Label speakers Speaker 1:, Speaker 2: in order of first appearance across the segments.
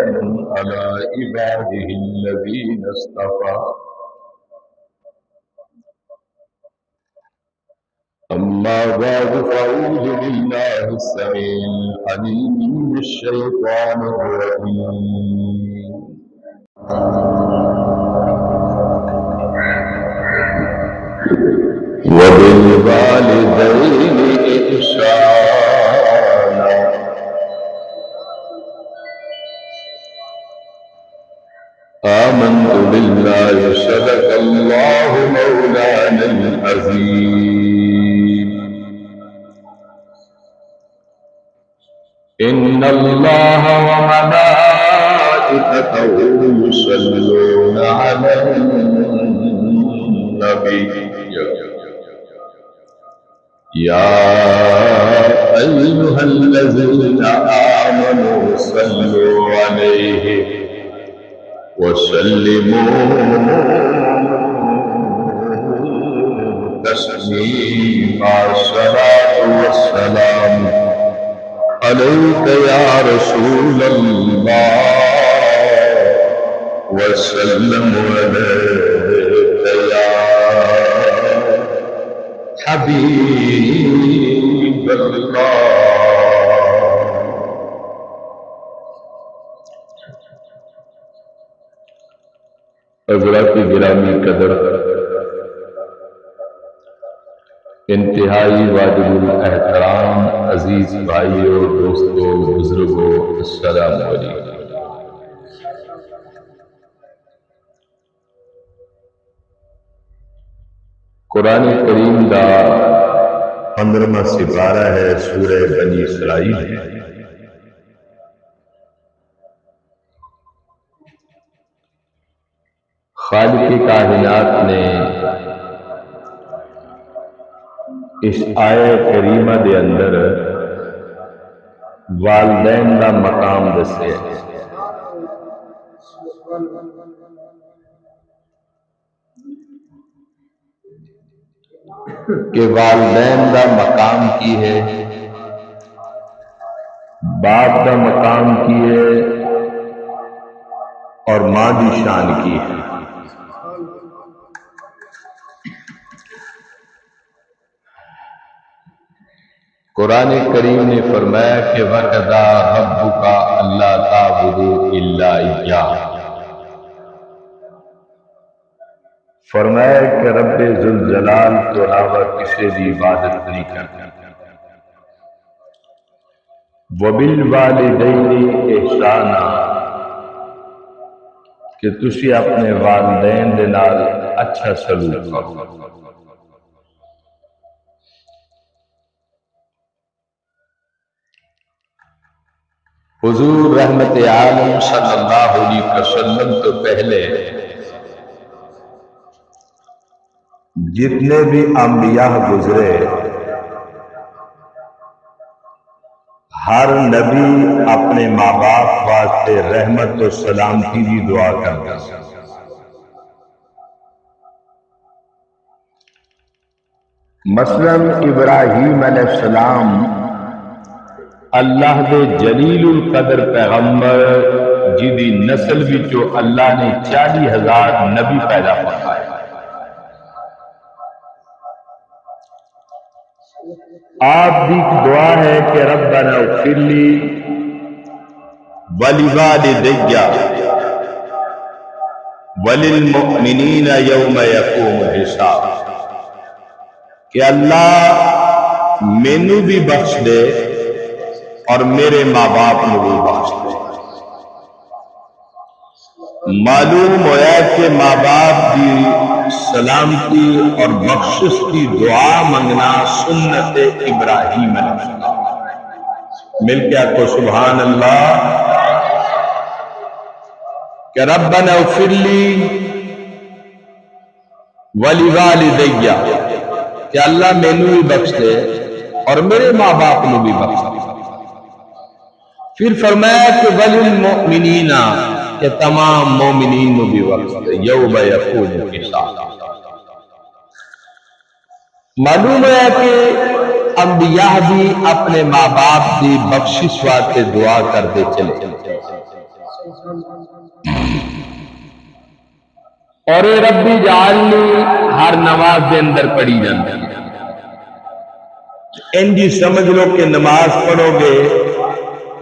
Speaker 1: على عباده الذين اصطفى أما بعد فأعوذ بالله السميع العليم من الشيطان الرجيم وبالوالدين إحسانا آمنت بالله صدق الله مولانا العظيم إن الله وملائكته يصلون على النبي يا أيها الذين آمنوا صلوا عليه وسلموا تسليما الصلاة والسلام عليك يا رسول الله وسلم عليك يا حبيب الله. حضرات گرامی قدر، انتہائی واجب الاحترام عزیز بھائیوں، دوستوں، بزرگوں، السلام علیکم۔ قرآن کریم دا 15واں سپارہ ہے، سورہ بنی اسرائیل ہے۔ خالق کائنات نے اس آیت کریمہ دے اندر والدین دا مقام دسے کہ والدین دا مقام کی ہے، باپ دا مقام کی ہے اور ماں دی شان کی ہے۔ قرآن کریم نے فرمایا کہ وَقَضَىٰ رَبُّكَ أَلَّا تَعْبُدُوا إِلَّا إِيَّاهُ، فرمایا کہ رب ذوالجلال تو علاوہ کسی دی عبادت نہیں کرتا۔ وَبِالْوَالِدَيْنِ إِحْسَانًا، کہ تسی اپنے والدین دے نال اچھا سلوک کرو۔ حضور رحمت عالم صلی اللہ علیہ وسلم تو پہلے جتنے بھی انبیاء گزرے، ہر نبی اپنے ماں باپ واسطے رحمت و سلامتی کی دعا کرتا۔ مثلا ابراہیم علیہ السلام اللہ دے جلیل القدر پیغمبر جدی نسل وچوں اللہ نے 40,000 نبی پیدا فرمائے۔ آپ دی دعا ہے کہ ربنا اغفر لی ولوالدی وللمؤمنین یوم یقوم الحساب، کہ اللہ مینوں بھی بخش دے اور میرے ماں باپ نے بھی بخش دے۔ معلوم ہوا کہ ماں باپ کی سلامتی اور بخشش کی دعا منگنا سنت ابراہیم علیہ السلام۔ مل کے آکو سبحان اللہ، کہ ربنا اغفر لی ولوالدی، کہ اللہ مینوں بھی بخش دے اور میرے ماں باپ نے بھی بخش دے۔ پھر فرمایا کہ وللمؤمنین، کہ تمام مومنین کو بھی بخش دے یوم یقوم الحساب۔ معلوم ہے کہ انبیاء بھی اپنے ماں باپ کی بخشش واسطے دعا کرتے چلے، اور اے ربی جعلنی ہر نماز دے اندر پڑھی جاتی ہے۔ انجی سمجھ لو کہ نماز پڑھو گے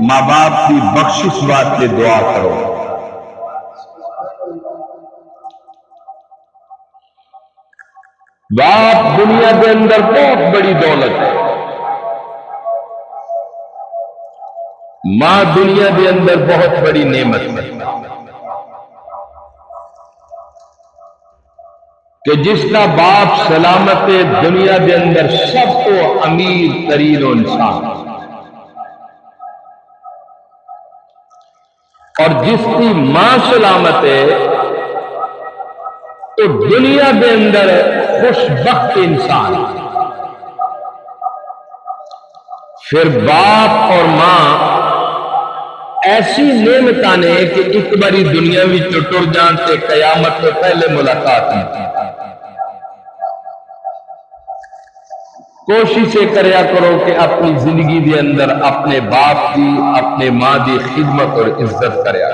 Speaker 1: ماں باپ کی بخشش واسطے دعا کرو۔ باپ دنیا کے اندر بہت بڑی دولت ہے، ماں دنیا کے اندر بہت بڑی نعمت ہے کہ جس کا باپ سلامت ہے دنیا کے اندر سب کو امیر ترین انسان، اور جس کی ماں سلامت ہے تو دنیا کے اندر خوش بخت انسان۔ پھر باپ اور ماں ایسی نعمتاں نے کہ ایک باری دنیا بھی ٹر جان تے قیامت تو پہلے ملاقات نہیں۔ کوشش کریا کرو کہ اپنی زندگی دے اندر اپنے باپ دی اپنے ماں دی خدمت اور عزت کریا۔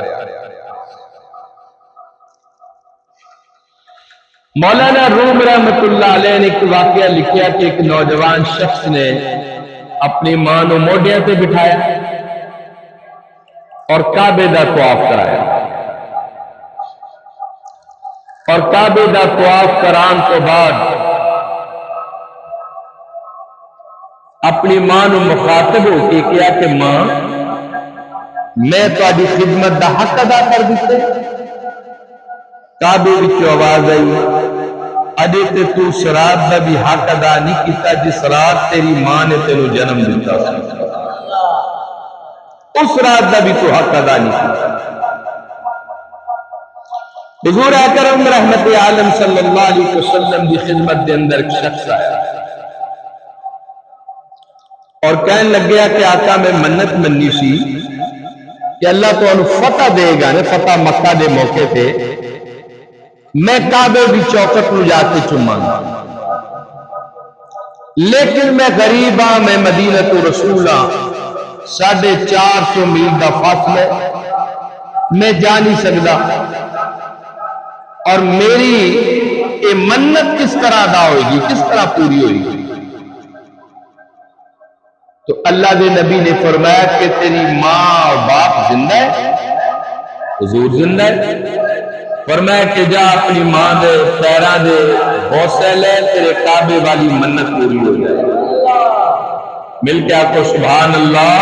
Speaker 1: مولانا روم رحمت اللہ علیہ نے ایک واقعہ لکھیا کہ ایک نوجوان شخص نے اپنی ماں نو موڈیاں تے بٹھایا اور کعبے دا طواف کرایا، اور کعبے دا طواف کران تو بعد اپنی ماں نو مخاطب ہو کے کیا کہ ماں میں تہاڈی خدمت دا حق ادا کر دیتے۔ کعبے وچوں آواز آئی اجے تے تو سرات دا بھی حق ادا نہیں کیتا جس رات تیری ماں نے تینوں جنم دیتا سی، اس رات دا بھی تو حق ادا نہیں کیتا۔ حضور اکرم رحمت عالم صلی اللہ علیہ وسلم دی خدمت دے اندر ایک شخص آیا اور کہنے لگیا کہ آقا میں منت منی سی کہ اللہ تو انہوں فتح دے گا نا، فتح مکہ دے موقع تے میں کعبے بھی چوکٹ نو جا کے چوماں گا، لیکن میں غریب ہاں، میں مدینہ تو رسول ہاں، 450 میل دا فاصلہ میں جا نہیں سکتا، اور میری یہ منت کس طرح ادا ہوئے گی، کس طرح پوری ہوئے گی؟ تو اللہ دے نبی نے فرمایا کہ تیری ماں اور باپ زندہ ہے؟ حضور زندہ ہے۔ فرمایا کہ جا اپنی ماں دے پیراں دے بوسے لے، تیرے کعبے والی منت پوری ہو جائے۔ مل کے آپ کو سبحان اللہ۔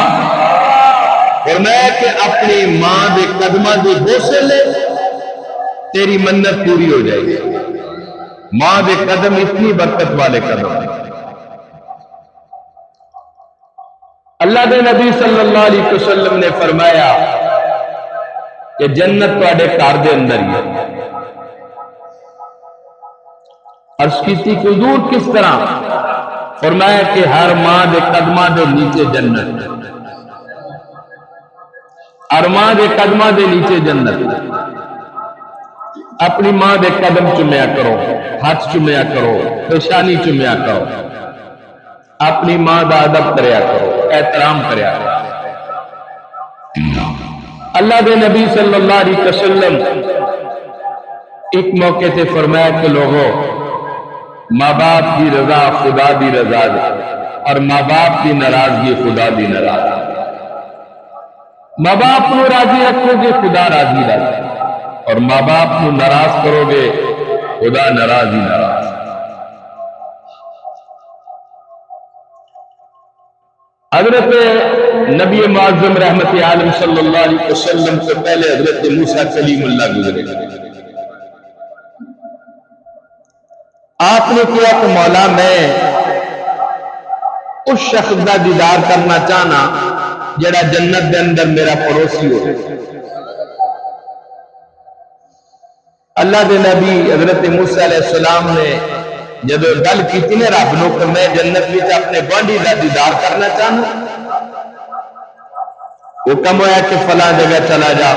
Speaker 1: فرمایا کہ اپنی ماں دے قدماں دے بوسے لے، تیری منت پوری ہو جائے گی۔ ماں دے قدم اتنی برکت والے قدم ہیں۔ اللہ دے نبی صلی اللہ علیہ وسلم نے فرمایا کہ جنت تواڈے گھر دے اندر ہی ہے۔ عرض کیتی کہ حضور کس طرح؟ فرمایا کہ ہر ماں دے قدماں دے نیچے جنت، ہر ماں دے قدماں دے نیچے جنت۔ اپنی ماں دے قدم چومیا کرو، ہاتھ چومیا کرو، پیشانی چومیا کرو، اپنی ماں دا ادب کریا کرو، احترام کریا کرو۔ اللہ دے نبی صلی اللہ علیہ وسلم ایک موقع سے فرمایا کہ لوگوں ماں باپ کی رضا خدا دی رضا ہے، اور ماں باپ کی ناراضگی خدا دی ناراضگی۔ ماں باپ کو راضی رکھو گے خدا راضی رہے، اور ماں باپ کو ناراض کرو گے خدا ناراض ہی ناراض۔ حضرت نبی معظم رحمت عالم صلی اللہ علیہ وسلم سے پہلے حضرت موسیٰ کلیم اللہ گزرے۔ آپ نے کیا کہ مولا میں اس شخص کا دیدار کرنا چاہنا جڑا جنت دے اندر میرا پڑوسی ہو۔ اللہ دے نبی حضرت موسیٰ علیہ السلام نے جب گل کی نے رب نو کہ میں جنت میں اپنے گوانڈی کا دیدار کرنا چاہنا، حکم ہوا کہ فلاں جگہ چلا جا۔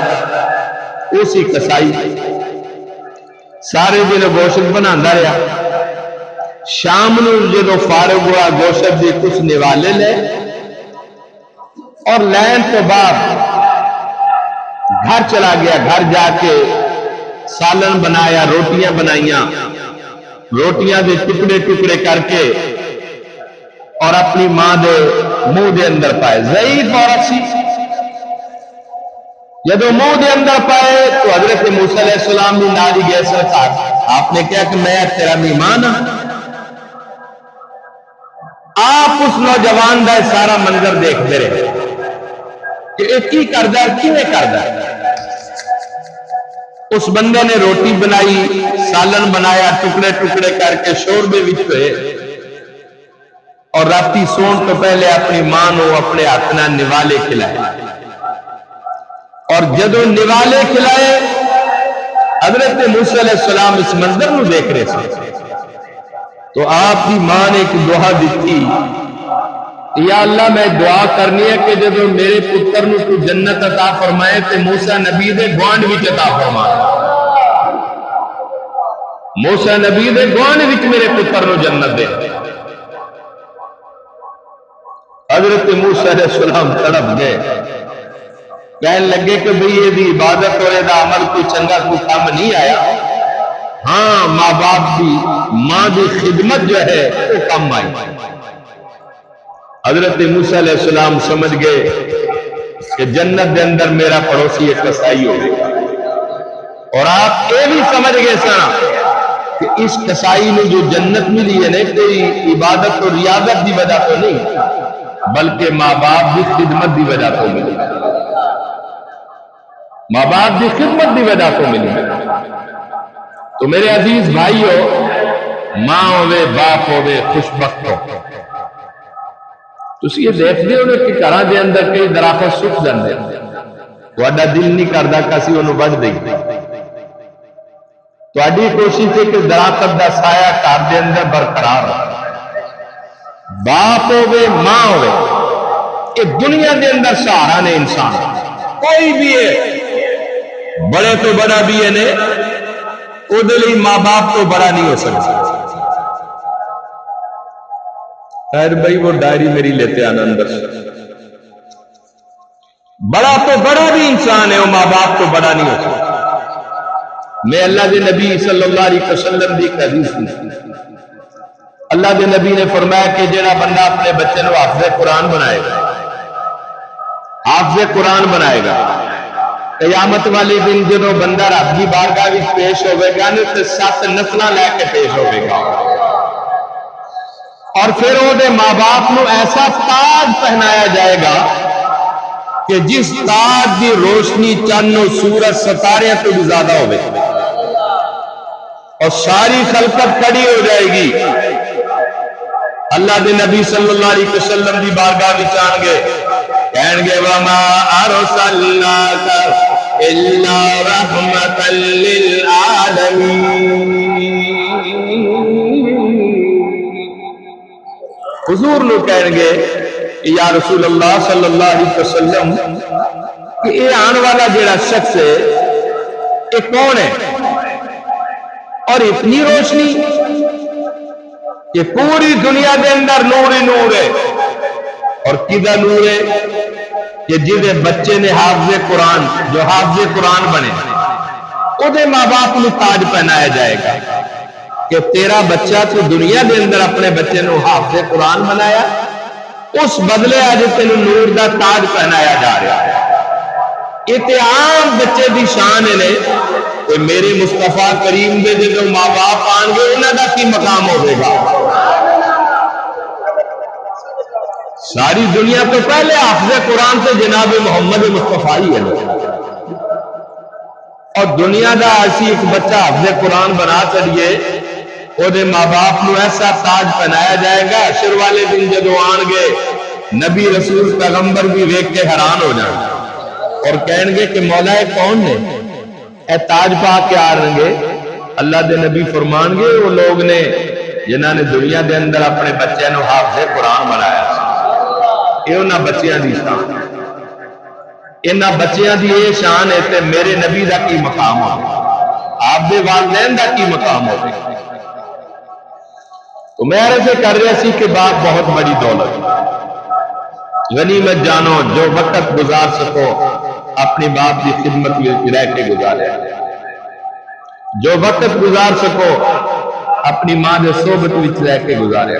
Speaker 1: اسی کسائی سارے دن گوشت بنا رہا، شام نو جدو فارغ ہوا گوشت دی کچھ نوالے لے، اور لین تو بعد گھر چلا گیا، گھر جا کے سالن بنایا، روٹیاں بنائیاں، روٹیاں دے ٹکڑے ٹکڑے کر کے اور اپنی ماں دے منہ دے اندر پائے. ضعیف عورت سی، جدو منہ دے اندر پائے تو حضرت موسیٰ علیہ السلام بھی نال ہی گئے. سرکار آپ نے کہا کہ میں تیرا مہمان ہوں. آپ اس نوجوان دا سارا منظر دیکھتے رہے کہ ایک کی کردہ کیویں کردہ. اس بندے نے روٹی بنائی، سالن بنایا، ٹکڑے ٹکڑے کر کے شوربے وچ ہوئے اور راتی سون تو پہلے اپنی ماں نو اپنے ہاتھ نال نوالے کھلائے. اور جدو نوالے کھلائے حضرت موسیٰ علیہ السلام اس منظر نو دیکھ رہے تھے تو آپ کی ماں نے ایک دعا دیتی، یا اللہ میں دعا کرنی ہے کہ جدو میرے پتر نو تو جنت عطا فرمائے تے موسیٰ نبی دے گوانڈ وچ عطا فرمائے. موسیٰ نبی دے گوانڈ وچ میرے پتر نو جنت دے. حضرت موسیٰ علیہ السلام تڑپ گئے، کہنے لگے کہ بھئی یہ دی عبادت اور یہ عمل کوئی چنگا کوئی کام نہیں آیا. ہاں ماں باپ دی ماں دی خدمت جو ہے وہ کام آئی. حضرت موسیٰ علیہ السلام سمجھ گئے کہ جنت دے اندر میرا پڑوسی ایک کسائی ہوگا. اور آپ یہ بھی سمجھ گئے سنا کہ اس کسائی نے جو جنت ملی ہے کوئی عبادت اور ریاضت دی وجہ تو نہیں بلکہ ماں باپ دی خدمت دی وجہ تو ملی. ماں باپ دی خدمت دی وجہ تو ملی. تو میرے عزیز بھائیو، ماں ہوئے باپ ہوئے خوشبخت ہو. تسی یہ دیکھ دے ہونے کہ گھراں دے اندر کئی درخت سکھ جاندے تہاڈا دل نہیں کردا کسی انہوں بڑھ دئی. تہاڈی کوشش ہے کہ درخت دا سایہ گھر دے اندر برقرار ہو. باپ ہوئے ماں ہوئے یہ دنیا دے اندر سہارا نے انسان کوئی بھی ہے، بڑے تو بڑا بھی ہے نے او دے لئی ماں باپ تو بڑا نہیں ہو سکتا. خیر بھائی وہ ڈائری میری لیتے آنا اندر سے. بڑا تو بڑا بھی انسان ہے، وہ ماں باپ تو بڑا نہیں ہو سکتا. میں اللہ دے نبی صلی اللہ علیہ وسلم دی ایک حدیث سنی. اللہ دے نبی نے فرمایا کہ جڑا بندہ اپنے بچے نو حافظ قرآن بنائے گا، حافظ قرآن بنائے گا، قیامت والے دن جدو بندہ رب کی بارگاہ وچ پیش ہوئے گا نا تے 7 نسلاں لے کے پیش ہوئے گا. اور پھر وہ دے ماں باپ نو ایسا تاج پہنایا جائے گا کہ جس تاج دی روشنی چند و سورج ستارے تو بھی زیادہ ہوئے اور ساری خلقت کھڑی ہو جائے گی. اللہ دے نبی صلی اللہ علیہ وسلم دی بارگاہ وچ آن گے، کہن گے وما ارسلناک الا رحمتا للعالمین. حضور لوگ کہیں گے یا رسول اللہ صلی اللہ علیہ وسلم کہ یہ آن والا جیڑا شخص ہے یہ کون ہے اور اتنی روشنی کہ پوری دنیا دے اندر نور ہی نور ہے. اور کدھا نور ہے کہ جدے بچے نے حافظ قرآن جو حافظ قرآن بنے او دے ماں باپ نے تاج پہنایا جائے گا کہ تیرا بچہ تو دنیا دے اندر اپنے بچے نو حافظ قرآن بنایا، اس بدلے آج تینو نور دا تاج پہنایا جا رہا ہے. اتعام بچے دی شان ہے کہ میرے مصطفیٰ کریم دے جو ماں باپ آن گے انہاں دا کی مقام ہوئے گا. ساری دنیا تو پہلے حافظ قرآن سے جناب محمد مصطفیٰ ہی ہے اور دنیا دا ایسی ایک بچہ حافظ قرآن بنا چڑیے وہ دے ماں باپ نو ایسا تاج پہنایا جائے گا. حشر والے دن جدو آن گے نبی رسول پیغمبر بھی دیکھ کے حیران ہو جائیں اور کہیں گے کہ مولا کون نے اے تاج پا کے آ رہیں گے. اللہ دے نبی فرمان گے وہ لوگ نے جنہاں نے دنیا دے اندر اپنے بچے نو حافظ قرآن بنایا. یہ انہاں بچیاں دی شان، انہاں بچیاں دی یہ شان ہے تے میرے نبی دا کی مقام ہو، آپ دے والدین دا کی مقام ہو. تو میں عرض کر رہا سی کہ باپ بہت بڑی دولت، غنیمت جانو جو وقت گزار سکو اپنے باپ کی خدمت میں رہ کے گزارے، جو وقت گزار سکو اپنی ماں کے صحبت میں رہ کے گزارے۔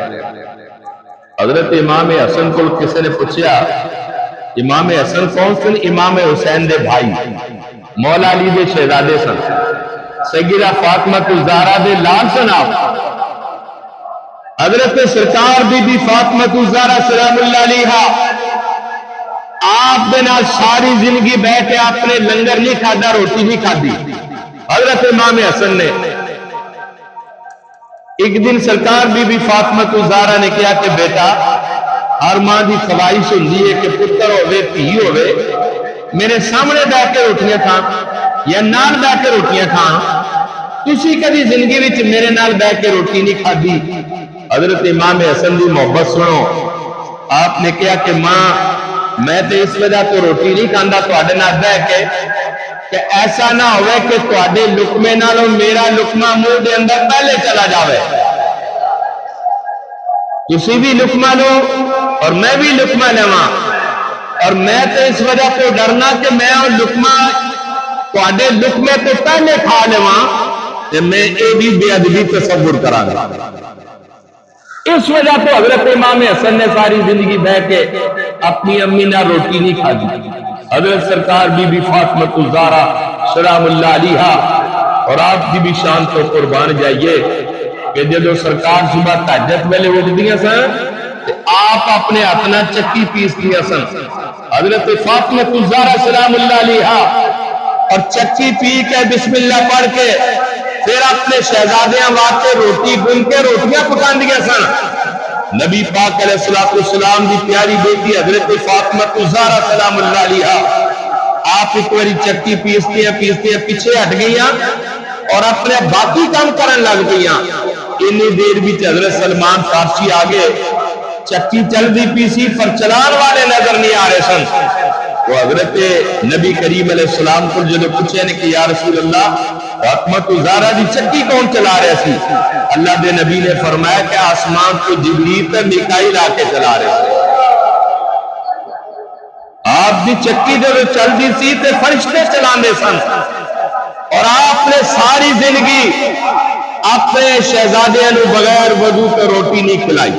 Speaker 1: حضرت امام حسن کو کسی نے پوچھا امام حسن کون سن؟ امام حسین دے بھائی مولا علی دے شہزادے سن، سیدہ فاطمہ الزہرا دے لال سن آپ۔ حضرت سرکار بی بی فاطمہ الزہرا سلام اللہ علیہا آپ دے نال ساری زندگی بیٹھے آپ نے لنگر نہیں کھادا، روٹی نہیں کھادی۔ حضرت امام حسن نے ایک دن سرکار بی بی فاطمہ الزہرا نے کہا کہ بیٹا ہر ماں دی خواہش ہوندی ہے کہ پتر ہوے دھی ہوے میرے سامنے بیٹھ کے روٹیاں کھان یا نال بیٹھ کے روٹیاں کھان، تسی کبھی زندگی وچ میرے نال بیٹھ کے روٹی نہیں کھادی۔ حضرت امام حسن دی محبت سنو، آپ نے کہا کہ ماں میں تو اس وجہ تو روٹی نہیں کھاندا تواڈے نال بیٹھ کے کہ ایسا نہ ہوئے کہ تواڈے لقمے نالوں میرا لقمہ منہ دے اندر پہلے چلا جاوے، تسی بھی لقمہ لو اور میں بھی لقمہ لواں، اور میں تو اس وجہ تو ڈرنا کہ میں اور لقمہ تواڈے لقمے تو پہلے کھا لواں تے میں اے بھی بے ادبی تصور کراں گا۔ اس وجہ تو حضرت امام حسن نے ساری زندگی بیٹھ کے اپنی امی نہ روٹی نہیں کھادی۔ حضرت سرکار بی بی فاطمہ الزہرا سلام اللہ علیہا اور آپ کی بھی شان تو قربان جائیے کہ جب سرکار صبح تہجد ویلے اٹھدیاں سن تے آپ اپنے ہاتھ نال چکی پیسدیاں سن۔ حضرت فاطمہ الزہرا سلام اللہ علیہا اور چکی پی کے بسم اللہ پڑھ کے پھر اپنے شہزادیاں واسطے روٹی گن کے روٹیاں پکاندیاں سن۔ نبی پاک علیہ السلام دی پیاری بیٹی حضرت فاطمہ الزہرا سلام اللہ علیہا آپ ایک باری چکی پیستے پیچھے ہٹ گئیاں اور اپنے باقی کام کرن لگ گئیاں۔ اتنی دیر بھی حضرت سلمان فارسی آگے چکی چل دی پیسی پر چلان والے نظر نہیں آ رہے سن۔ تو حضرت نبی کریم علیہ السلام کو جو پوچھے نے کہ یا رسول اللہ فاطمہ الزہرا دی چکی کون چلا رہے سی؟ اللہ دے نبی نے فرمایا کہ آسمان کو جبریل تے میکائیل آ کے چلا رہے تھے۔ آپ دی چکی جو چل دی سی تے فرشتے چلاندے سن، اور آپ نے ساری زندگی اپنے شہزادیاں نو بغیر وضو کے روٹی نہیں کھلائی۔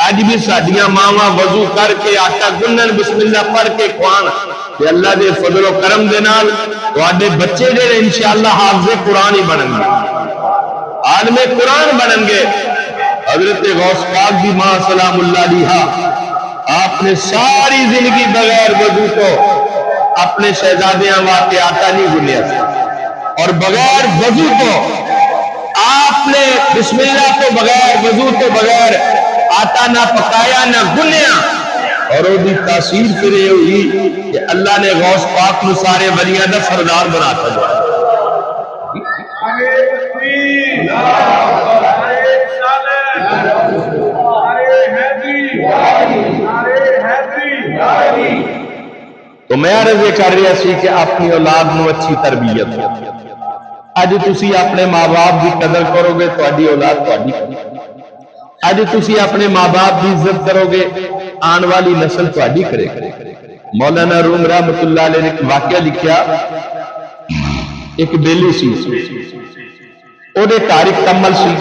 Speaker 1: اج بھی ساڈیاں ماواں وضو کر کے آٹا گنن بسم اللہ پڑھ کے کھوان تے اللہ دے فضل و کرم دے نال تواڈے بچے جڑے انشاءاللہ حافظ قرآن ہی بنن گے، عالم قرآن بنن گے۔ حضرت غوث پاک دی ماں سلام اللہ علیہا آپ نے ساری زندگی بغیر وضو تو اپنے شہزادیاں واسطے آٹا نہیں گنیا اور بغیر وضو تو آپ نے بسم اللہ تو بغیر وضو تو بغیر آٹا نہ پکایا نہ گنیا، اور وہ بھی تاثیر پھر یہ ہوئی کہ اللہ نے غوث پاک نو سارے ولیاں دا سردار بنا دیا۔ تو میں عرض کر رہا سی کہ اپنی اولاد نو اچھی تربیت، اج تسی اپنے ماں باپ کی قدر کرو گے تہاڈی اولاد تہاڈی، اج تسی اپنے ماں باپ کی عزت کرو گے آن والی نسل تہاڈی کرے گی۔ مولانا روم رحمت اللہ علیہ نے ایک واقعہ لکھیا، ایک بیلی سی او دے گھر ایک کمل سی،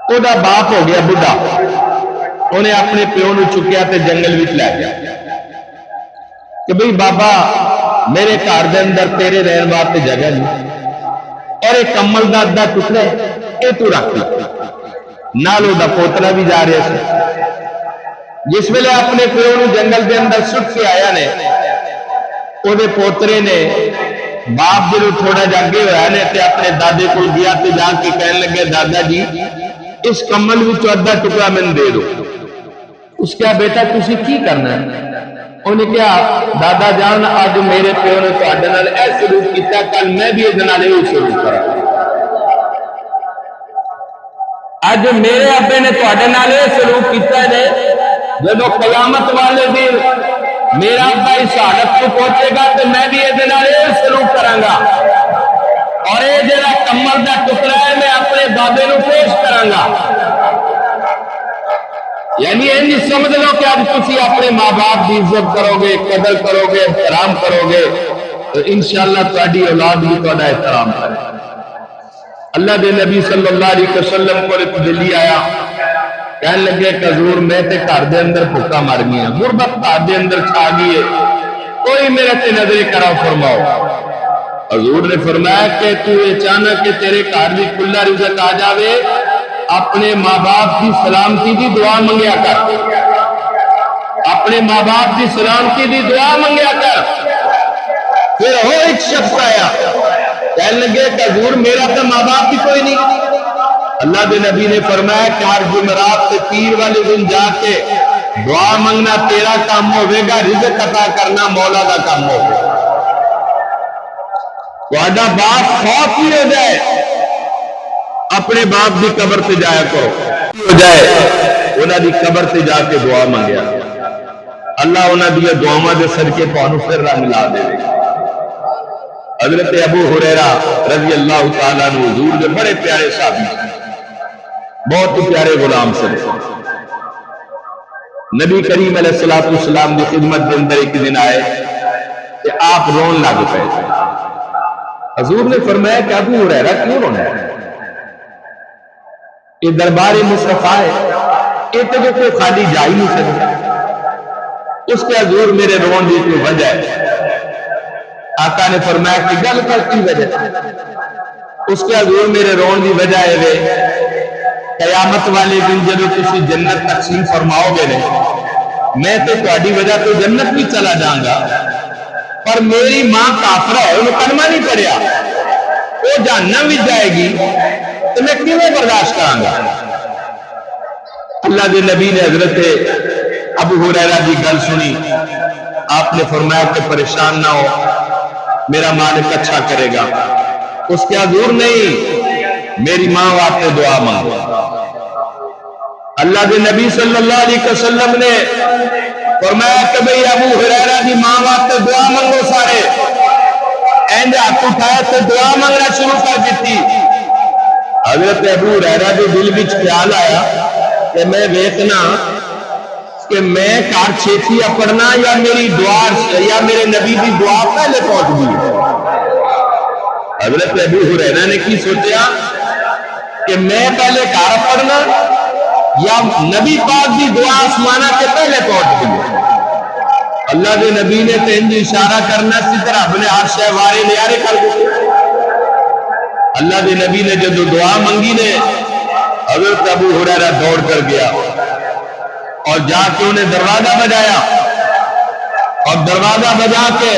Speaker 1: او دا باپ ہو گیا بڈھا، انہیں اپنے پیو نو چکیا تے جنگل وچ لے گیا کہ بھئی بابا میرے گھر دے اندر تیرے رہن واسطے جگہ نہیں، اور ایک کمل دا ادھا ٹکڑا ہے اے تو رکھ لے۔ نالو دا پوترا بھی جا رہے سے، جس ویلے اپنے پیو نو جنگل دے اندر سٹ کے آیا نے، او دے پوترے نے باپ جلو تھوڑا جاگے ہوا نے تے اپنے دادے کو گیا تے جا کے کہنے لگے دادا جی اس کمل وچوں ادھا ٹکڑا میں دے دو۔ اس کیا بیٹا تسی کی کرنا ہے؟ انہیں کہا دادا جان آج میرے پیو نے تہاڈے نال اے سلوک کیتا، کل میں بھی اے نال اے سلوک کرا۔ اج میرے ابے نے تہاڈے نال اے سلوک کیتا ہے، جب قیامت والے دن میرا ابا اس حالت کو پہنچے گا تو میں بھی اے نال اے سلوک کراں گا، اور اے جڑا کمل دا ٹکڑا ہے میں اپنے بابے نو پیش کراں گا۔ یعنی انج سمجھ لو کہ اب تسی اپنے ماں باپ کی عزت کرو گے، قدر کرو گے، احترام کرو گے تو انشاءاللہ تہاڈی اولاد بھی تہاڈا احترام کرے۔ اللہ دے نبی صلی اللہ علیہ وسلم کو ایک دلی آیا، کہنے لگے کہ حضور میں تے گھر دے اندر بھوکا مر گیا، غربت گھر دے اندر چھا گئی ہے، کوئی میرے تے نظر کرم فرماؤ۔ حضور نے فرمایا کہ تو یہ چاہنا کہ تیرے گھر بھی کھلا رزق آ جاوے، اپنے ماں باپ کی سلامتی دی دعا منگیا کر، اپنے ماں باپ کی سلامتی دی دعا منگیا کر۔ پھر ہو ایک شخص آیا، کہنے لگے کہ حضور میرا تو ماں باپ بھی کوئی نہیں۔ اللہ دے نبی نے فرمایا کہ ہر جمعرات سے پیر والے دن جا کے دعا منگنا تیرا کام ہوئے گا، رزق عطا کرنا مولا کا کام ہوگا۔ تہاڈا باپ خوف ہی ہو جائے، اپنے باپ کی قبر سے جایا کرو، ہو جائے انہاں دی قبر سے جا کے دعا منگیا، اللہ انہاں دی دعاواں دے صدقے تانوں پھر رنگ لا دے گا۔ حضرت ابو ہریرہ رضی اللہ تعالیٰ عنہ حضور کے بڑے پیارے صحابی، بہت ہی پیارے غلام سے نبی کریم علیہ السلام کی خدمت کے اندر ایک دن آئے کہ آپ رون لگ پے۔ حضور نے فرمایا کہ ابو ہریرہ کیوں رونا ہے؟ یہ دربار مصطفیٰ ہے، یہ تو کوئی خالی جا ہی نہیں سکتا۔ اس کے حضور میرے رون کی کوئی وجہ ہے؟ آقا نے فرمایا کہ گل کر کی وجہ؟ اس کے حضور میرے رون کی وجہ ہے قیامت والے دن جب تسی جنت تقسیم فرماؤ گے نے، میں تو تہاڈی وجہ تو جنت بھی چلا جاؤں گا، پر میری ماں کافرہ ہے، انہوں کلمہ نہیں پڑھیا، وہ جہنم بھی جائے گی تو میں کیویں برداشت کراں گا؟ اللہ دے نبی نے حضرت ابو ہریرہ کی گل سنی، آپ نے فرمایا کہ پریشان نہ ہو، میرا مالک اچھا کرے گا۔ اس کے حضور نہیں، میری ماں واسطے دعا مانگو۔ اللہ دے نبی صلی اللہ علیہ وسلم نے فرمایا کہ بھئی ابو ہریرہ دی ماں واسطے دعا مانگو سارے، اینج ہاتھ اٹھایا تو دعا مانگنا شروع کر دیتی۔ حضرت ابو ہریرہ دے دل وچ خیال آیا کہ میں ویکھنا کہ میں کار چھیتی پڑھنا یا میری دعا یا میرے نبی دی دعا پہلے پہنچ گئی۔ حضرت ابو ہریرہ نے کی سوچا کہ میں پہلے کار پڑھنا یا نبی پاک دی دعا آسمانہ کے پہلے پہنچ گئی۔ اللہ دے نبی نے تو انج اشارہ کرنا سی طرح اپنے عرش وارے نیارے کر دے۔ اللہ دے نبی نے جب دعا منگی نے، حضرت ابو ہریرہ دوڑ کر گیا اور جا کے انہیں دروازہ بجایا، اور دروازہ بجا کے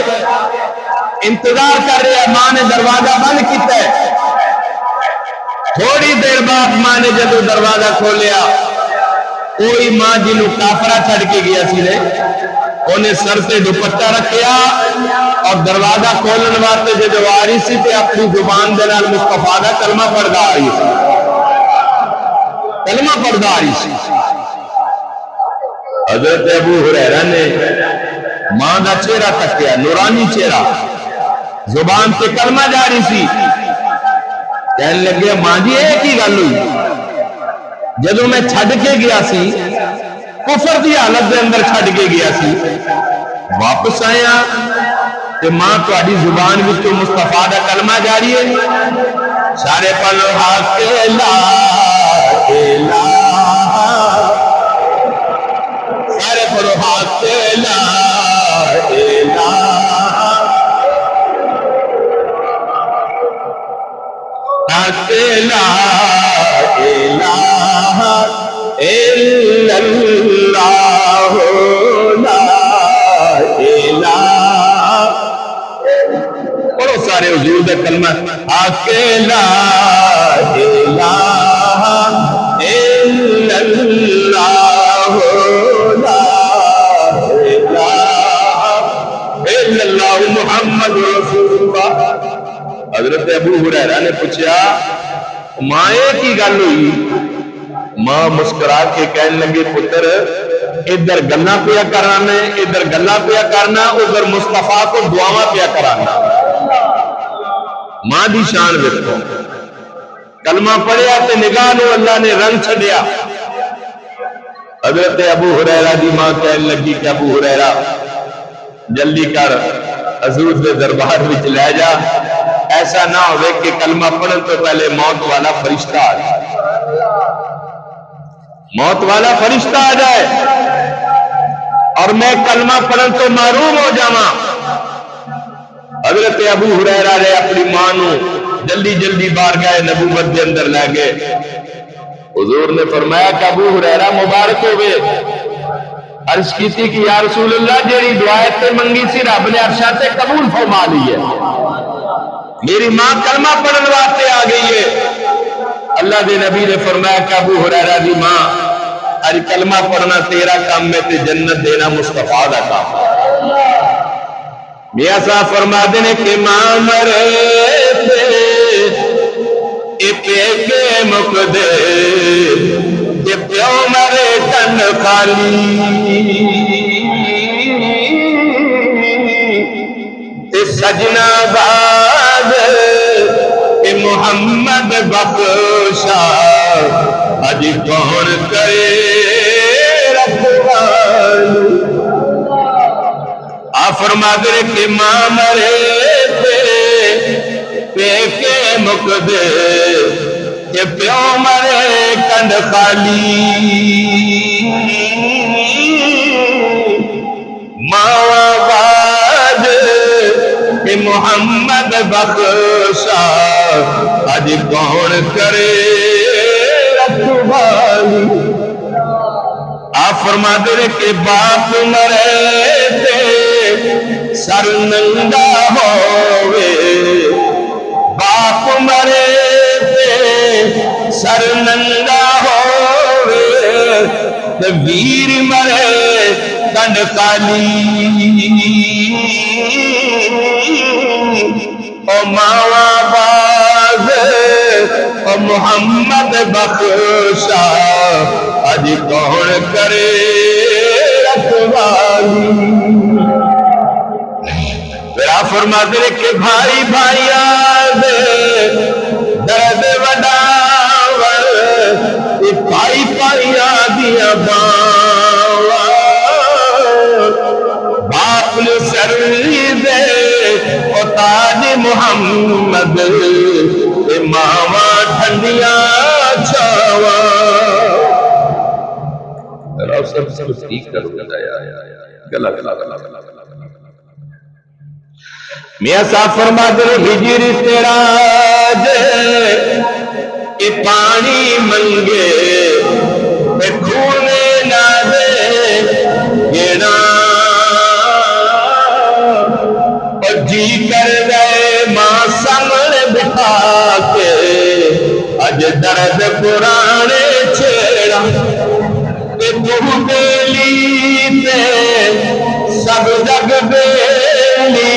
Speaker 1: انتظار کر رہے ہیں۔ ماں نے دروازہ بند کیتا ہے، تھوڑی دیر بعد ماں نے جب دروازہ کھولیا، کوئی ماں جنہوں کافرہ چھڑ کے گیا سی نے، انہیں سر سے دوپٹہ رکھیا اور دروازہ کھولن واسطے جب آ رہی سی تے اپنی زبان دے نال مصطفیٰ دا کلمہ پڑھدا آ رہی سی، کلمہ پڑھدا آ رہی سی۔ حضرت ابو ہریرہ نے ماں دا چہرہ تکیا، نورانی چہرہ، زبان سے کلمہ جاری سی۔ کہنے لگے ماں جی ایک ہی گل ہوئی، جدوں میں چھڈ کے گیا سی، کفر دی حالت دے اندر چھڈ کے گیا سی، واپس آیا کہ ماں تہاڈی زبان وچوں مصطفیٰ دا کلمہ جاری ہے۔ سارے پڑھو حق لا الہ، سارے پڑھو حق لا الہ، حق لا الہ الا اللہ، لا الہ، پڑھو سارے حضور دا کلمہ، حق لا الہ الا اللہ، لا الہ الا اللہ محمد رسول اللہ۔ حضرت ابو ہریرہ نے پوچھا ماں ایک ہی گل ہوئی؟ ماں مسکرا کے کہنے لگے پتر ادھر گلا پیا کرانا، ادھر گلا پیا کرنا، ادھر مصطفیٰ کو دعاواں پیا کرانا۔ ماں دی شان ویکھو، کلمہ پڑھیا تے نگاہ نو اللہ نے رنگ چھڈیا۔ حضرت ابو ہریرہ دی ماں کہنے لگی کہ ابو ہریرہ جلدی کر حضور دے دربار وچ لے جا، ایسا نہ ہوئے کہ کلمہ پڑھن تو پہلے موت والا فرشتہ آ جائے، موت والا فرشتہ آ جائے اور میں کلمہ پڑھن تو محروم ہو جاواں۔ حضرت ابو ہریرہ نے اپنی ماں نو جلدی جلدی بارگاہ نبوت دے اندر لے گئے۔ حضور نے فرمایا کہ ابو ہریرہ مبارک ہوئے، عرض کی تھی کہ یا رسول اللہ جیڑی دعائیں تے منگی سی رب نے عرشاں تے قبول فرما لی ہے، میری ماں کلمہ پڑھن واسطے آ گئی ہے۔ اللہ دے نبی نے فرمایا کہ ابو ہریرہ دی ماں اج کلمہ پڑھنا تیرا کام ہے تے جنت دینا مصطفیٰ دا کام ہے۔ میاں صاحب فرما دینے کہ ماں مرے تے اے پیکے مک دے، اے پیو مرے تن خالی، اے سجنا باد اے محمد بخشا، اج کون کرے رکھوالی۔ فرما دے کہ ماں مرے تے پیکے مک دے، کہ پیو مرے کنڈ خالی، ماں آباد کہ محمد بخشا، اج کون کرے رکھوالی۔ آپ فرما دے کہ باپ مرے تے سر ننگا ہووے، باپ مرے تے سر ننگا ہووے، تے ویر مرے کنڈ خالی، او ماوا باز او محمد بخشا، اج کون کرے رکھوالی۔ میرا فرما دے کہ بھائی بھائیاں دے درد وڈاور، بھائی بھائیاں دیا باواں، باپ نے سر دے او تاج محمد، تے ماواں ٹھنڈیاں چھاواں۔ سب ٹھیک کرو گلا میاں صاحب فرما دے ہجر تیرا جے اے پانی منگے، اے کھونے نہ دے گینا، اور جی کر گئے ماں سامنے بٹھا کے، اج درد پرانے چھیڑا، تو بیلی تے سب جگ بیلی،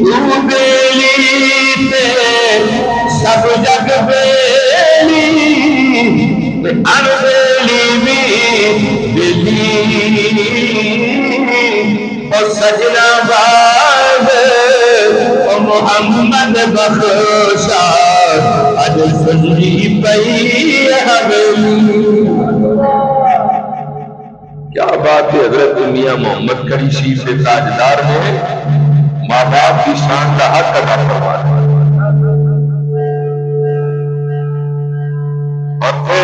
Speaker 1: تو بیلی تے سب جگ بیلی، ان بیلی بھی بیلی، اور سجنا باد اور محمد بخشا، اج سنجی پئی حویلی۔ کیا بات ہے، حضرت میاں محمد کڑی شیف سے تاجدار نے ماں باپ کی شان کا حق ادا فرما دیا۔ اور پھر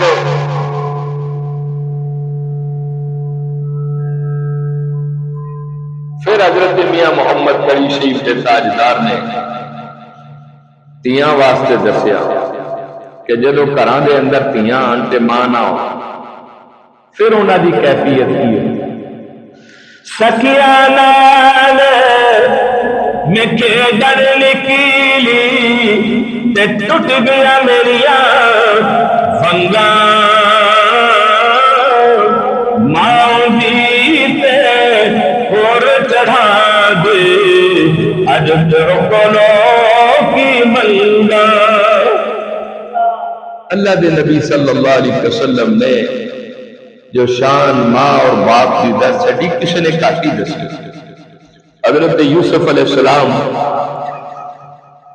Speaker 1: حضرت میاں محمد کڑی شیف سے تاجدار نے تیاں واسطے دسیا کہ جدو گھراں دے اندر تیاں آن تے ماں نہ ہو، پھر انہاں دی کیفیت کی ہے۔ سکیاں نال میں کھیڈن نکلی تے ٹوٹ گیا میریاں ونگاں، ماں دی تے ہور چڑھا دے، اج تیرے کولوں کی منگاں۔ اللہ دے نبی صلی اللہ علیہ وسلم نے جو شان ماں اور باپ کی دس چڑی کسی نے کاٹی دسی۔ حضرت یوسف علیہ السلام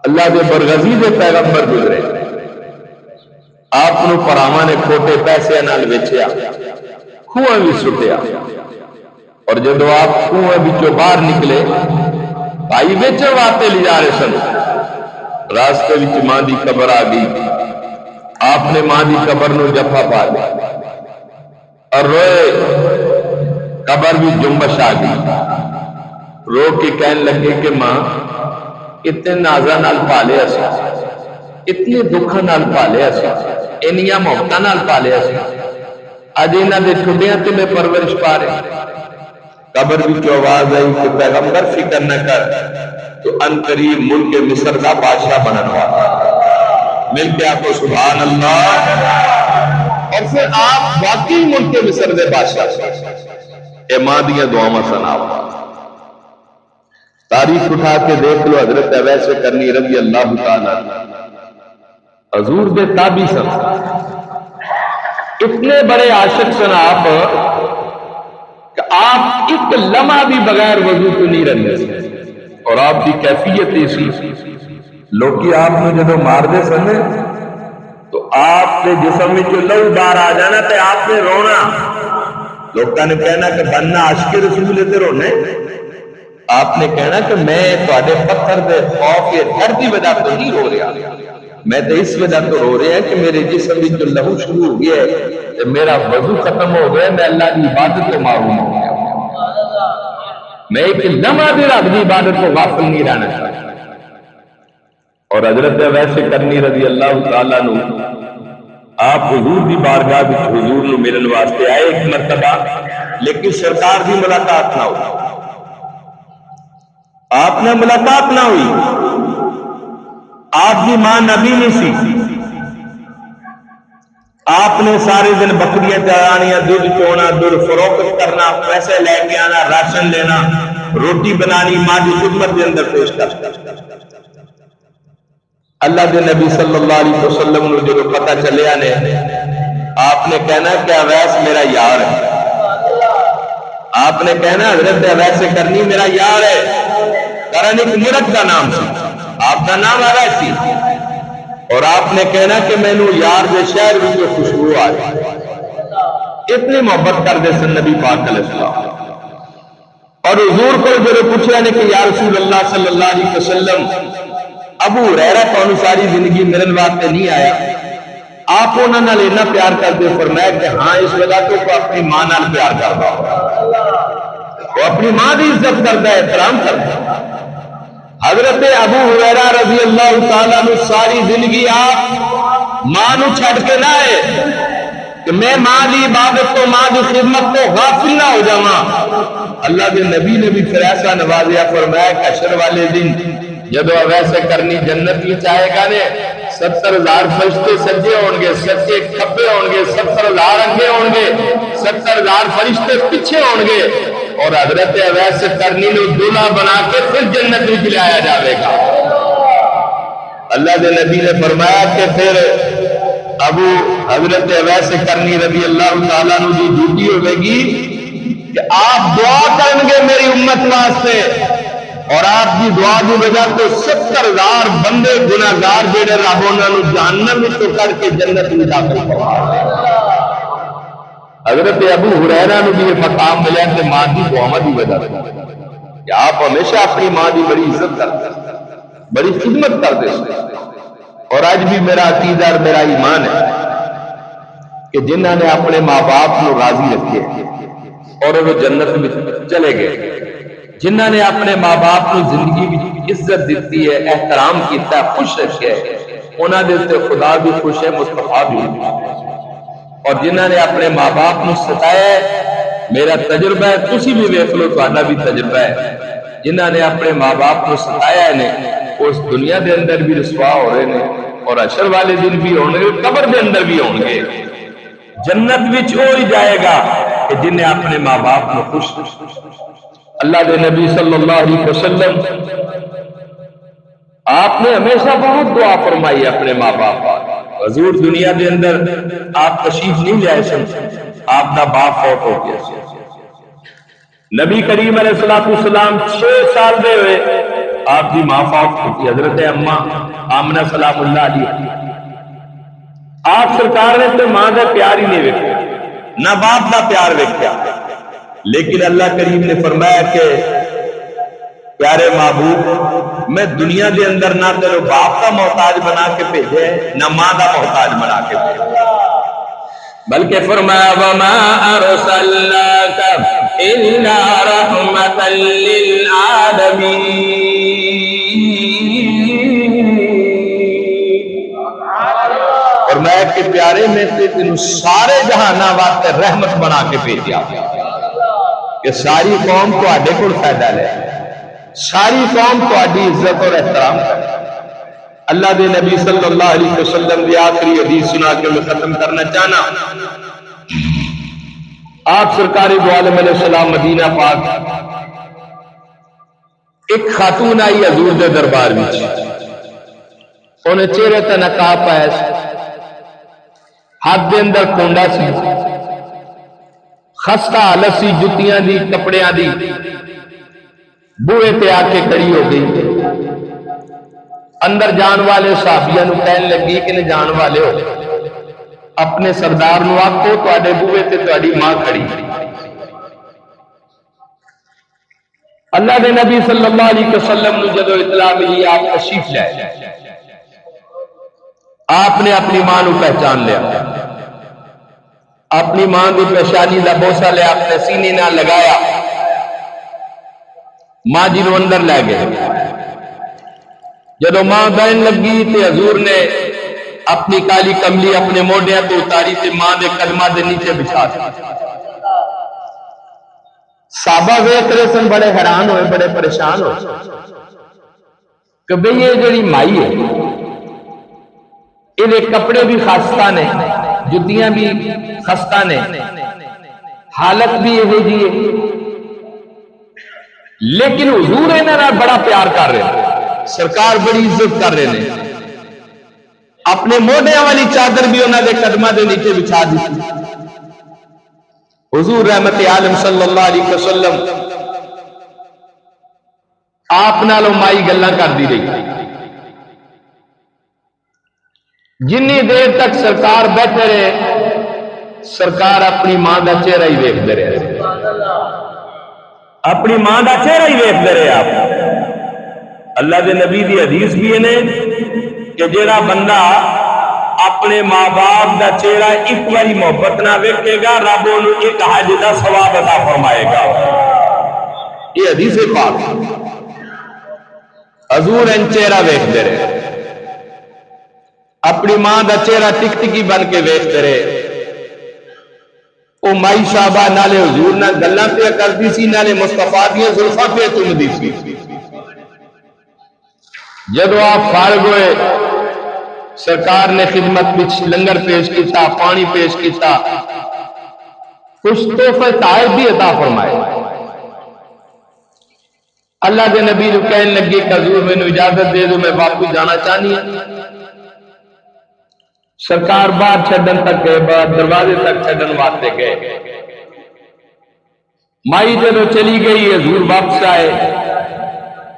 Speaker 1: اللہ دے برغزی دے پیغمبر گزرے، آپ نو پراواں نے کھوٹے پیسے نال ویچیا، کنویں بھی سٹیا، اور جدو آپ کنویں بچوں باہر نکلے بھائی ویچن واسطے لے جا رہے سن، راستے وچ ماں دی قبر آ گئی، آپ نے ماں دی قبر نو جفا پا لیا اور روئے، قبر بھی جنبش آ گئی، رو کے کہنے لگے کہ ماں اتنے نازاں نال پالے اسی، اتنے دکھاں نال پالے اسی، انیاں محبتاں نال پالے اسی، اج انہاں دے ٹھڈیاں تے میں پرورش پا رہے۔ قبر وچوں آواز آئی کہ پیغمبر فکر نہ کر، تو ان قریب ملک مصر کا بادشاہ بنن والا، مل کے آپ کو سبحان اللہ، اور پھر آپ واقعی ملک مصر دے بادشاہ، اے ماں دیاں دعاواں سنا۔ تاریخ اٹھا کے دیکھ لو، حضرت اویس کرنی رضی اللہ تعالی حضور دے تابعی سن، اتنے بڑے عاشق سن آپ کہ آپ ایک لمحہ بھی بغیر وضو تو نہیں رہتے، اور آپ کی کیفیت ایسی، لوگ آپ نے جدو مار دے سن تو آپ کے جسم میں جو لہو باہر آ جانا تے آپ نے رونا، لوگوں نے کہنا کہ بننا عاشق رسول تے رونے، آپ نے کہنا کہ میں تواڈے پتھر دے خوف یا ڈر دی وجہ تو نہیں رو رہا، میں تو اس وجہ تو رو رہا کہ میرے جسم میں جو لہو شروع ہو گیا ہے، میرا وضو ختم ہو گیا، میں اللہ کی عبادت کو معروم ہو گیا، میں ایک لمحہ بھی رب کی عبادت کو غافل نہیں رہنا چاہتا۔ اور حضرت ویسے کرنی رضی اللہ تعالیٰ عنہ آپ حضور دی بارگاہ وچ حضور نو ملن واسطے آئے ایک مرتبہ، لیکن سرکار دی ملاقات نہ ہوئی، آپ نے ملاقات نہ ہوئی، آپ کی ماں نبی نہیں سی، آپ نے سارے دن بکریاں چرانیاں، دودھ چونا، دودھ فروخت کرنا، پیسے لے کے آنا، راشن لینا، روٹی بنانی، ماں کی خدمت کے اندر پیش کرنا۔ اللہ کے نبی صلی اللہ علیہ وسلم نے جو پتہ چلیا نے، آپ نے کہنا کہ اویس میرا یار ہے، آپ نے کہنا حضرت اویس کرنی میرا یار ہے، کرن ایک مرد کا نام سی، آپ کا نام اویس سی، اور آپ نے کہنا کہ میں نو یار دے شہر بھی جو خوشبو آ جائے، اتنی محبت کر دے سن نبی پاک علیہ السلام۔ اور حضور کو جو پوچھا نے کہ یا رسول اللہ صلی اللہ علیہ وسلم ابو ہریرہ کون ساری زندگی ملن واسطے نہیں آیا، آپ انہوں نے اتنا پیار کرتے، فرمایا کہ ہاں اس وجہ تو وہ اپنی ماں نال پیار کرتا، وہ اپنی ماں کی عزت کرتا ہے، احترام کرتا ہے۔ حضرت ابو ہریرہ رضی اللہ تعالیٰ عنہ ساری زندگی آپ ماں نو چھڑ کے نہ آئے کہ میں ماں دی عبادت کو، ماں دی خدمت کو غافل نہ ہو جاواں۔ اللہ کے نبی نے بھی پھر ایسا نوازیا، فرمایا کہ حشر والے دن جدو اویس کرنی جنت میں چاہے گا نے 70,000 فرشتے سجے ہون گے، سچے کھبے ہون گے، 70,000 اگے ہون گے، 70,000 فرشتے پیچھے ہون گے، اور حضرت اویس کرنی نو دلہا بنا کے پھر جنت میں لایا جاوے گا۔ اللہ کے نبی نے فرمایا کہ پھر ابو حضرت اویس کرنی رضی اللہ تعالیٰ عنہ کی ڈیوٹی ہوے گی کہ آپ دعا کریں گے میری امت واسطے، اور آپ کی دعا کی وجہ تو 70,000 بندے گناہگار جڑے رب انہاں نو جہنم وچ کر کے جنت میں داخل کروا۔ حضرت ابو ہریرہ نو بھی یہ مقام ملا کہ ماں کی دعاواں دی وجہ سے کہ آپ ہمیشہ اپنی ماں کی بڑی عزت کرتے، بڑی خدمت کرتے، اور آج بھی میرا عقیدہ اور میرا ایمان ہے کہ جنہاں نے اپنے ماں باپ کو راضی رکھے اور وہ جنت میں چلے گئے، جنہاں نے اپنے ماں باپ کو زندگی میں عزت دیتی ہے، احترام کیتا، خوش رکھے، انہاں دے تے خدا بھی خوش ہے، مصطفیٰ بھی خوش ہے۔ اور جنہاں نے اپنے ماں باپ کو ستایا ہے، میرا تجربہ ہے، تسی بھی دیکھ لو، تہاڈا بھی تجربہ ہے، جنہاں نے اپنے ماں باپ کو ستایا ہے اس دنیا دے اندر بھی رسوا ہو رہے ہیں، اور حشر والے دن بھی ہوں گے، قبر دے اندر بھی ہوں گے۔ جنت وچ وہی جائے گا کہ جنہیں اپنے ماں باپ کو خوش۔ اللہ کے نبی صلی اللہ علیہ وسلم آپ نے ہمیشہ بہت دعا فرمائی اپنے ماں باپ پر۔ حضور دنیا دے اندر آپ تشریف نہیں لے آئے سن، آپ دا باپ فوت ہو گیا۔ نبی کریم علیہ السلام 6 سال دے ہوئے آپ کی ماں فوت ہوتی، حضرت اماں آمنہ سلام اللہ علیہ۔ آپ سرکار نے تو ماں کا پیار ہی نہیں ویکھیا، نہ باپ دا پیار ویکھیا، لیکن اللہ کریم نے فرمایا کہ پیارے محبوب میں دنیا دے اندر نہ تیرے باپ کا محتاج بنا کے بھیجے نہ ماں دا محتاج بنا کے بھیجے، بلکہ فرمایا وما ارسلناک الا رحمتا للعالمین، فرمایا کہ پیارے میں تینوں سارے جہاناں واسطے رحمت بنا کے بھیجیا کہ ساری قوم تہاڈے کول فائدہ لے، ساری قوم تہاڈی عزت اور احترام کرے۔ اللہ دے نبی صلی اللہ علیہ وسلم دی آخری حدیث سنا کے میں ختم کرنا چاہنا۔ آپ سرکار دو عالم علیہ السلام مدینہ پاک ایک خاتون آئی حضور دے دربار میں، انہیں چہرے تے نقاب پایا سی، ہاتھ دے اندر کونڈا سی، خستہ حالت سی، جتیاں دی کپڑیاں دی، بوئے تے آ کے کھڑی ہو گئی۔ اندر جان والے صحابیاں نو کہنے لگی کہ نہیں جان والے ہو اپنے سردار نو آکھو تواڈے بوئے تے تواڈی ماں کھڑی۔ اللہ دے نبی صلی اللہ علیہ وسلم نو جدو اطلاع ملی آپ تشریف لائے، آپ نے اپنی ماں نو پہچان لیا، اپنی ماں دی پیشانی دا بوسہ لیا، اپنے سینے نہ لگایا، ماں جی نو اندر لے گئے۔ جدو ماں بہن لگی تے حضور نے اپنی کالی کملی اپنے موڈیاں تو اتاری تے ماں دے قدماں دے نیچے بچھا دی۔ صحابہ ویکھ رہے سن، بڑے حیران ہوئے، بڑے پریشان ہوئے کہ بھئی یہ جڑی مائی ہے یہ کپڑے بھی خستہ نے، جتیاں بھی خستہ نے، حالت بھی یہ جی ہے، لیکن حضور انہاں بڑا پیار کر رہے ہیں، سرکار بڑی عزت کر رہے ہیں، اپنے موڈیاں والی چادر بھی انہاں دے قدماں دے نیچے بچھا دی۔ حضور رحمت عالم صلی اللہ علیہ وسلم آپ نالوں مائی گلاں کر دی رہی، جنی دیر تک سرکار بیٹھے رہے سرکار اپنی ماں دا چہرہ ہی ویکھدے رہے، اپنی ماں دا چہرہ ہی ویکھدے رہے۔ آپ اللہ دے نبی دی حدیث بھی ہے کہ جیڑا بندہ اپنے ماں باپ دا چہرہ ایک باری محبت نہ ویکھے گا رب انہوں ایک حج دا ثواب عطا فرمائے گا۔ یہ حدیث پاک حضور ان چہرہ ویکھدے رہے، اپنی ماں دا چہرہ ٹک ٹکی بن کے ویکھدے رہے۔ او مائی صاحبہ نالے حضور نہ گلاں پہ کردی سی، نالے مصطفیٰ دیاں زلفاں پہ چومدی سی۔ جدو آپ فارغ ہوئے سرکار نے خدمت وچ لنگر پیش کیتا، پانی پیش کیتا، کچھ تحفے تائب بھی عطا فرمائے۔ اللہ دے نبی نو کہنے لگے کہ حضور میں نو اجازت دے دو میں واپس جانا چاہنی ہے۔ سرکار باہر چھڈن تک گئے، باہر دروازے تک چھڈن واسطے گئے۔ مائی جدو چلی گئی حضور واپس آئے،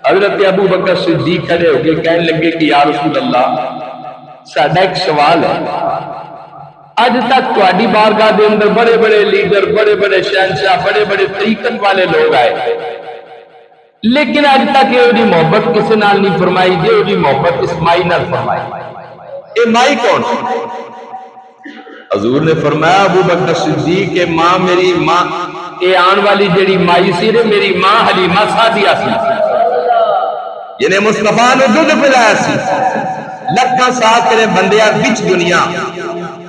Speaker 1: حضرت ابو بکر صدیق کھڑے ہو کے کہنے لگے کہ یا رسول اللہ ساڈا ایک سوال ہے، اج تک تہاڈی بارگاہ دے اندر بڑے بڑے لیڈر، بڑے بڑے شہنشاہ، بڑے بڑے طریقت والے لوگ آئے، لیکن اج تک یہ دی محبت کسی نال نہیں فرمائی، جو دی محبت اس مائی نال فرمائی۔ اے مائی کون؟ حضور نے فرمایا ابو بکر صدیق کہ ماں میری ماں، اے آن والی جڑی مائی سی میری ماں حلیمہ سعدیہ سی، یعنی مصطفیٰ نے دودھ پلایا سی، لکھاں ساتھ کرے بندیاں بچ دنیا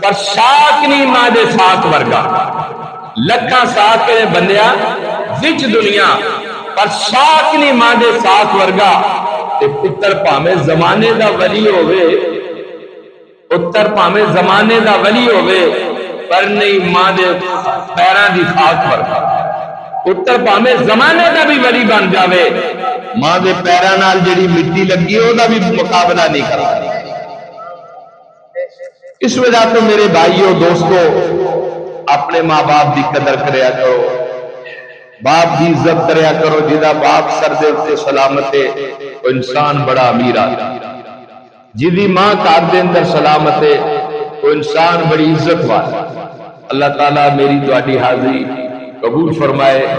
Speaker 1: پر ساک نہیں ماں دے ساک ورگا، لکھاں ساتھ کرے بندیاں بچ دنیا پر ساک نہیں ماں دے ساک ورگا۔ تے پتر پامے زمانے دا ولی ہوئے، پتر پامے زمانے دا ولی ہوئے پر نہیں ماں دے پیران دی خاک ورگا۔ پتر پامے زمانے دا بھی ولی بن جاوے، ماں دے پیران نال جڑی مٹی لگی ہو دا بھی مقابلہ نہیں کرا۔ اس وجہ تو میرے بھائیوں دوستو اپنے ماں باپ دی قدر کریا کرو، باپ دی عزت کریا کرو، جدا باپ سر دے تے سلامت ہے وہ انسان بڑا امیر آتا، جدی ماں کار دے اندر سلامت ہے وہ انسان بڑی عزت والا۔ اللہ تعالیٰ میری تہاڈی حاضری قبول فرمائے۔